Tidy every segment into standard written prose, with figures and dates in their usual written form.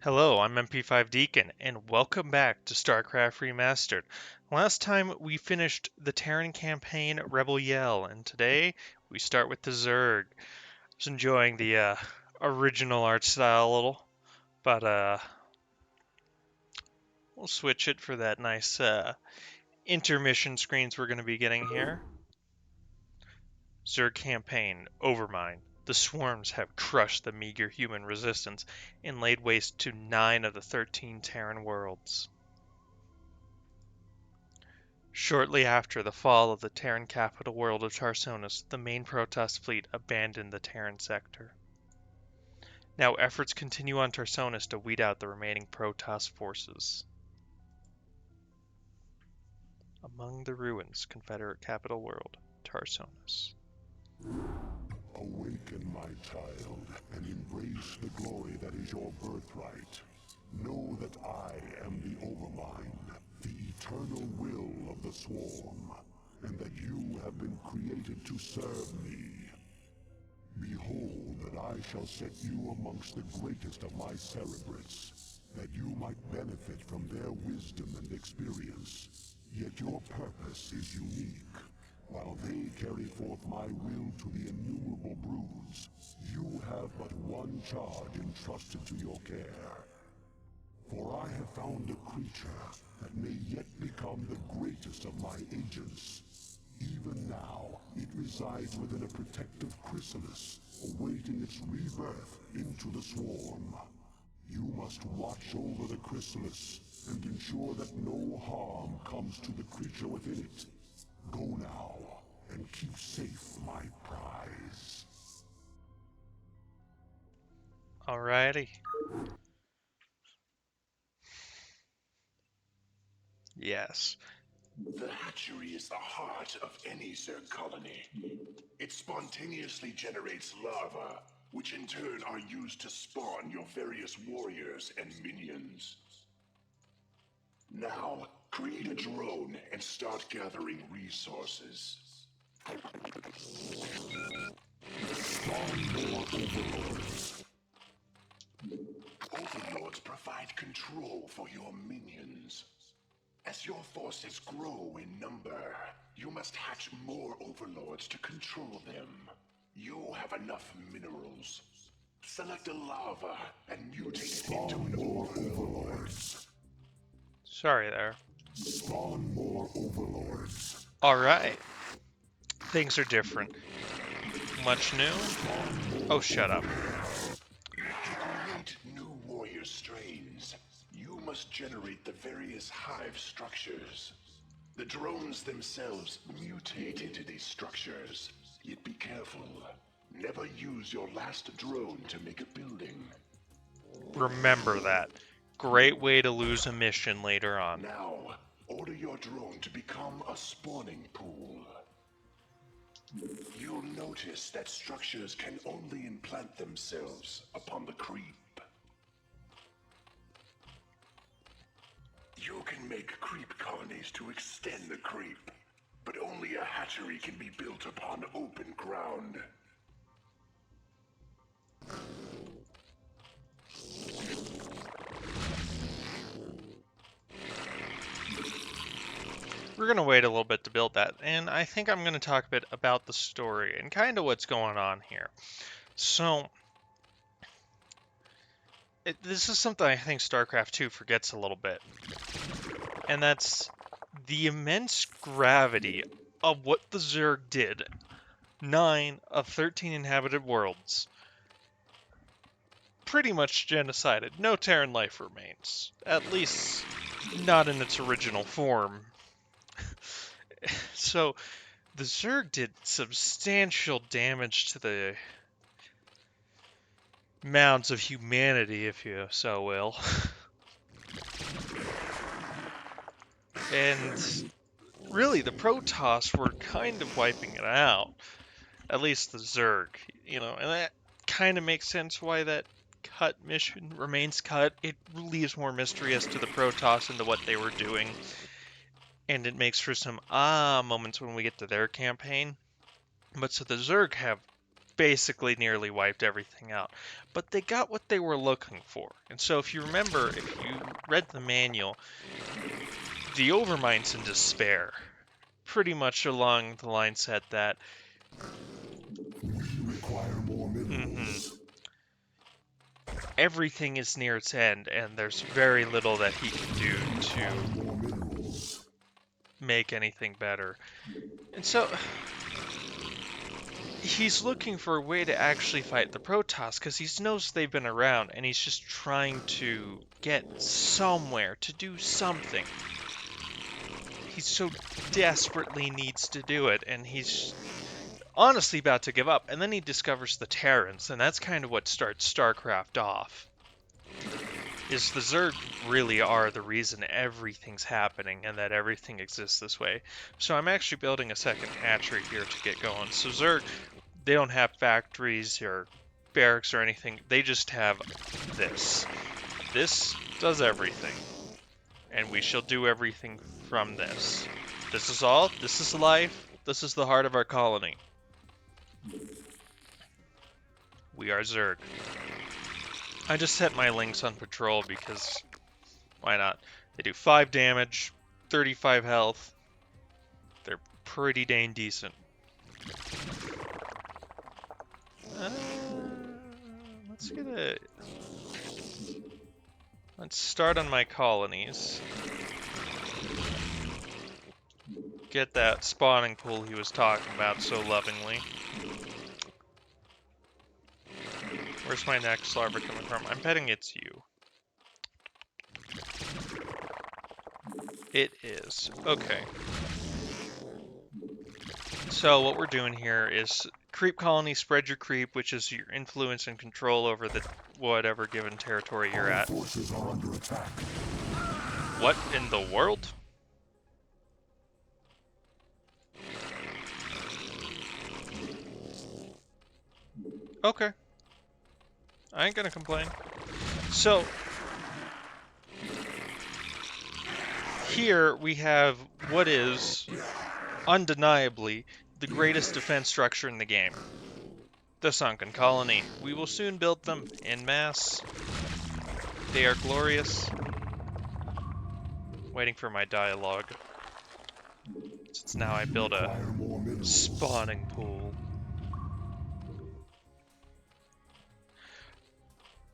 Hello, I'm MP5 Deacon, and welcome back to Starcraft Remastered. Last time we finished the Terran campaign Rebel Yell, and today we start with the Zerg. Just enjoying the original art style a little, but we'll switch it for that nice intermission screens we're going to be getting here. Zerg campaign Overmind. The swarms have crushed the meager human resistance and laid waste to 9 of the 13 Terran worlds. Shortly after the fall of the Terran capital world of Tarsonis, the main Protoss fleet abandoned the Terran sector. Now efforts continue on Tarsonis to weed out the remaining Protoss forces. Among the ruins, Confederate capital world, Tarsonis. Awaken, my child, and embrace the glory that is your birthright. Know that I am the Overmind, the eternal will of the Swarm, and that you have been created to serve me. Behold that I shall set you amongst the greatest of my cerebrates, that you might benefit from their wisdom and experience. Yet your purpose is unique. While they carry forth my will to the innumerable broods, you have but one charge entrusted to your care. For I have found a creature that may yet become the greatest of my agents. Even now, it resides within a protective chrysalis, awaiting its rebirth into the swarm. You must watch over the chrysalis and ensure that no harm comes to the creature within it. Go now, and keep safe my prize. Alrighty. Yes. The hatchery is the heart of any Zerg colony. It spontaneously generates larvae, which in turn are used to spawn your various warriors and minions. Now, create a drone and start gathering resources. Overlords provide control for your minions. As your forces grow in number, you must hatch more overlords to control them. You have enough minerals. Select a larva and mutate it into an overlord. Sorry there. Spawn more overlords. Alright. Things are different. Much new? Oh, shut up. To create new warrior strains, you must generate the various hive structures. The drones themselves mutate into these structures. Yet be careful. Never use your last drone to make a building. Remember that. Great way to lose a mission later on. Now, order your drone to become a spawning pool. You'll notice that structures can only implant themselves upon the creep. You can make creep colonies to extend the creep, but only a hatchery can be built upon open ground. We're going to wait a little bit to build that, and I think I'm going to talk a bit about the story and kind of what's going on here. So, this is something I think StarCraft 2 forgets a little bit, and that's the immense gravity of what the Zerg did. 9 of 13 inhabited worlds. Pretty much genocided. No Terran life remains. At least, not in its original form. So, the Zerg did substantial damage to the mounds of humanity, if you so will. And really, the Protoss were kind of wiping it out. At least the Zerg, and that kind of makes sense why that cut mission remains cut. It leaves more mystery as to the Protoss and to what they were doing. And it makes for some moments when we get to their campaign. But so the Zerg have basically nearly wiped everything out. But they got what they were looking for. And so if you remember, if you read the manual, the Overmind's in despair. Pretty much along the line said that We require more minerals. everything is near its end, and there's very little that he can do to More minerals. make anything better. And so he's looking for a way to actually fight the Protoss because he knows they've been around, and he's just trying to get somewhere to do something. He so desperately needs to do it, and he's honestly about to give up. And then he discovers the Terrans, and that's kind of what starts StarCraft off. Is the Zerg really are the reason everything's happening and that everything exists this way. So I'm actually building a second hatchery here to get going. So Zerg, they don't have factories or barracks or anything. They just have this. This does everything. And we shall do everything from this. This is all. This is life. This is the heart of our colony. We are Zerg. I just set my links on patrol because why not? They do 5 damage, 35 health. They're pretty dang decent. Let's get a... Let's start on my colonies. Get that spawning pool he was talking about so lovingly. Where's my next larva coming from? I'm betting it's you. It is. Okay. So what we're doing here is creep colony, spread your creep, which is your influence and control over the whatever given territory you're at. Forces are under attack. What in the world? Okay. I ain't gonna complain. So, here we have what is, undeniably, the greatest defense structure in the game. The Sunken Colony. We will soon build them en masse. They are glorious. Waiting for my dialogue. Since now I build a spawning pool.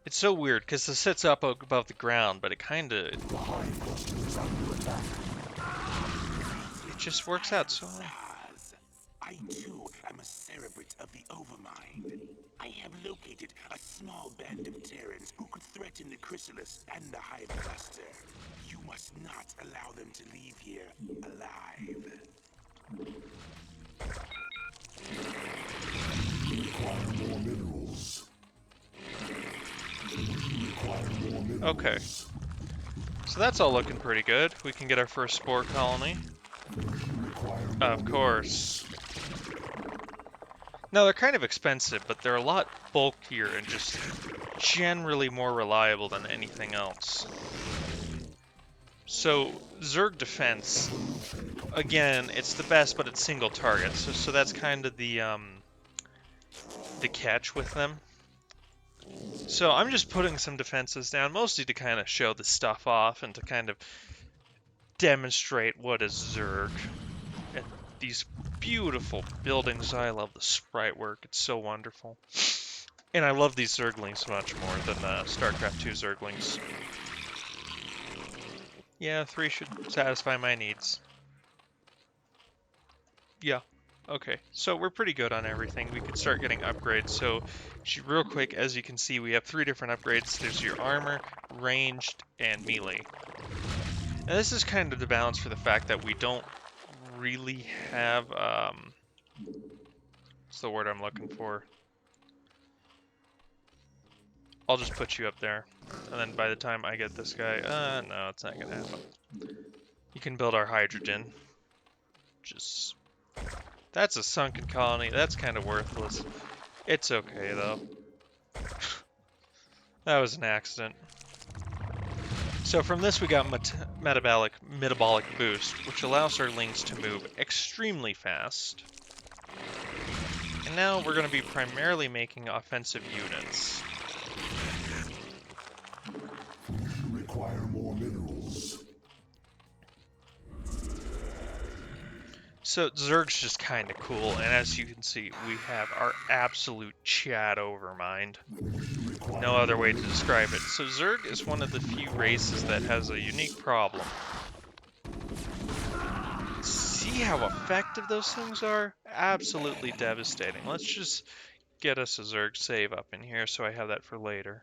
It's so weird, because it sits up above the ground, but it kinda... It just works out so well. I too am a cerebrate of the Overmind. I have located a small band of Terrans who could threaten the Chrysalis and the Hive Cluster. You must not allow them to leave here alive. We require more minerals. Okay. So that's all looking pretty good. We can get our first spore colony. Of course. No, they're kind of expensive, but they're a lot bulkier and just generally more reliable than anything else. So, Zerg defense, again, it's the best, but it's single target. So that's kind of the catch with them. So I'm just putting some defenses down, mostly to kind of show the stuff off and to kind of demonstrate what is Zerg. And these beautiful buildings, I love the sprite work, it's so wonderful. And I love these Zerglings much more than Starcraft 2 Zerglings. Yeah, 3 should satisfy my needs. Yeah. Okay, so we're pretty good on everything. We could start getting upgrades. So, real quick, as you can see, we have 3 different upgrades. There's your armor, ranged, and melee. And this is kind of the balance for the fact that we don't really have, what's the word I'm looking for? I'll just put you up there. And then by the time I get this guy, no, it's not gonna happen. You can build our hydrogen. Just... That's a sunken colony. That's kind of worthless. It's okay, though. That was an accident. So from this we got metabolic boost, which allows our lings to move extremely fast. And now we're going to be primarily making offensive units. Require more minerals. So Zerg's just kind of cool, and as you can see, we have our absolute Chad Overmind. No other way to describe it. So Zerg is one of the few races that has a unique problem. See how effective those things are? Absolutely devastating. Let's just get us a Zerg save up in here so I have that for later.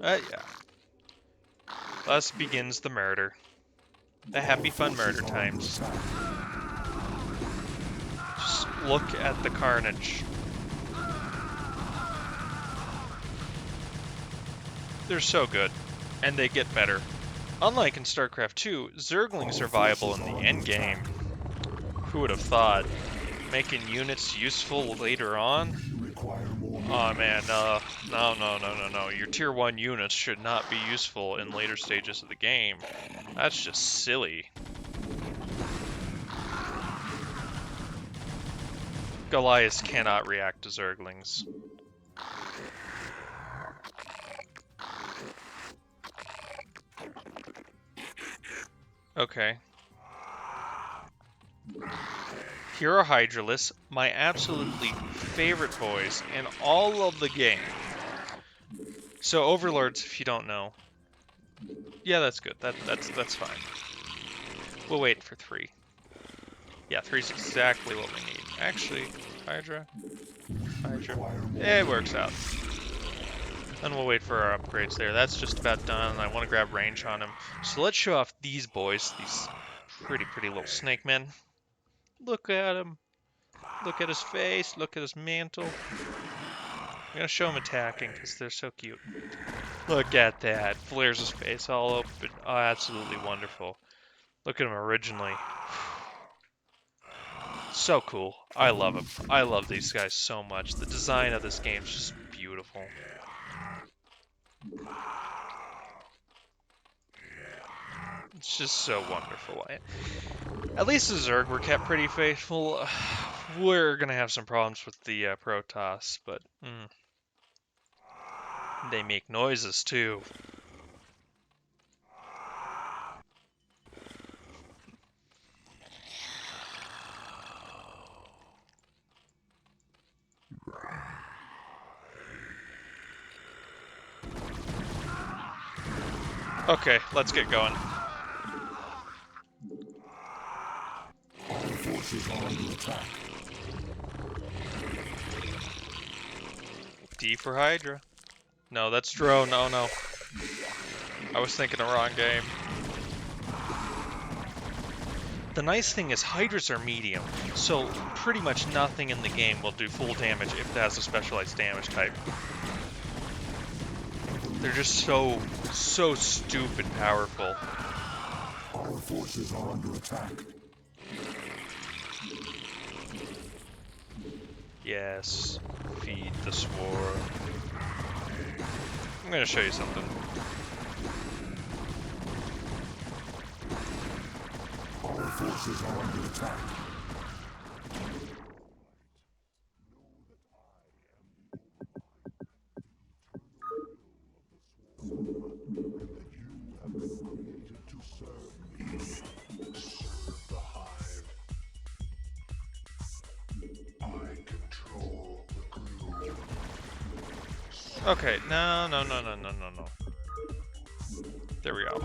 Yeah. Thus begins the murder. The happy fun murder times. Just look at the carnage. They're so good, and they get better. Unlike in Starcraft 2, Zerglings are viable in the endgame. Who would have thought? Making units useful later on? Oh man, no. Your tier 1 units should not be useful in later stages of the game. That's just silly. Goliaths cannot react to Zerglings. Okay. Here are Hydralisks, my absolutely favorite boys in all of the game. So Overlords, if you don't know. Yeah, that's good. That's fine. We'll wait for 3. Yeah, 3 is exactly what we need. Actually, Hydra. It works out. Then we'll wait for our upgrades there. That's just about done. I want to grab range on him. So let's show off these boys. These pretty little snake men. Look at him. Look at his face. Look at his mantle. I'm going to show him attacking because they're so cute. Look at that. Flares his face all open. Oh, absolutely wonderful. Look at him originally. So cool. I love him. I love these guys so much. The design of this game is just beautiful. It's just so wonderful. At least the Zerg were kept pretty faithful. We're going to have some problems with the Protoss, but they make noises too. Okay, let's get going. All forces are under attack. D for Hydra. No, that's drone. Oh no. I was thinking the wrong game. The nice thing is Hydras are medium, so pretty much nothing in the game will do full damage if it has a specialized damage type. They're just so stupid powerful. Our forces are under attack. Yes, feed the swarm. I'm gonna show you something. Our forces are under attack. Okay, no. There we go.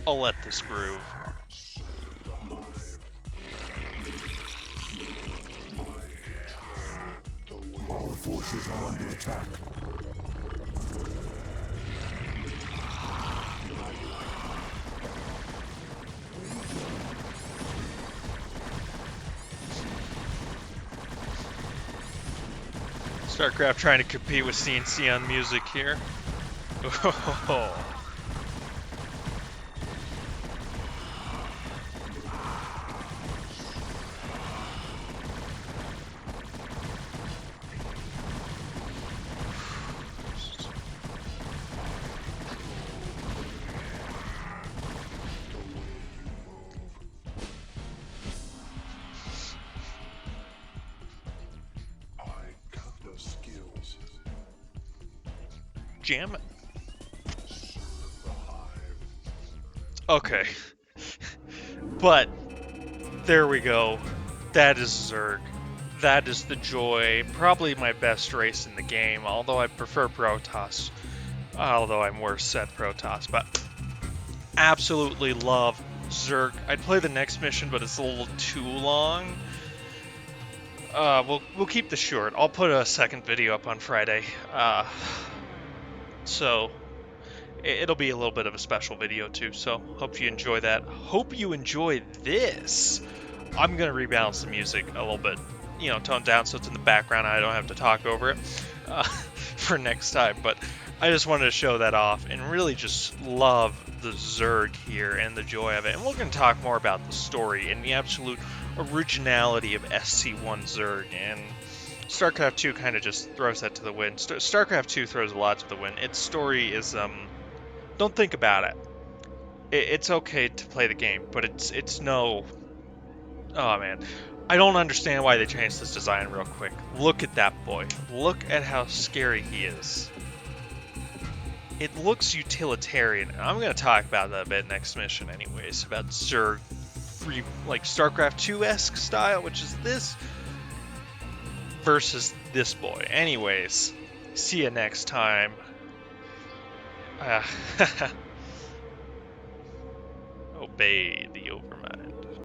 I'll let this groove. Our forces are under attack. Starcraft trying to compete with CNC on music here. Oh. jam it. Okay. But there we go. That is Zerg. That is the joy. Probably my best race in the game, although I prefer Protoss. Although I'm worse at Protoss, but absolutely love Zerg. I'd play the next mission, but it's a little too long. We'll keep this short. I'll put a second video up on Friday. So it'll be a little bit of a special video too. So hope you enjoy that. Hope you enjoy this. I'm gonna rebalance the music a little bit, you know, tone down so it's in the background. I don't have to talk over it for next time. But I just wanted to show that off and really just love the Zerg here and the joy of it. And we're gonna talk more about the story and the absolute originality of SC1 Zerg, and StarCraft 2 kind of just throws that to the wind. StarCraft 2 throws a lot to the wind. Its story is don't think about it. It's okay to play the game, but it's no. Oh man, I don't understand why they changed this design real quick. Look at that boy. Look at how scary he is. It looks utilitarian. I'm gonna talk about that a bit next mission, anyways. About Zerg, like StarCraft 2-esque style, which is this versus this boy. Anyways, see you next time. Obeyed.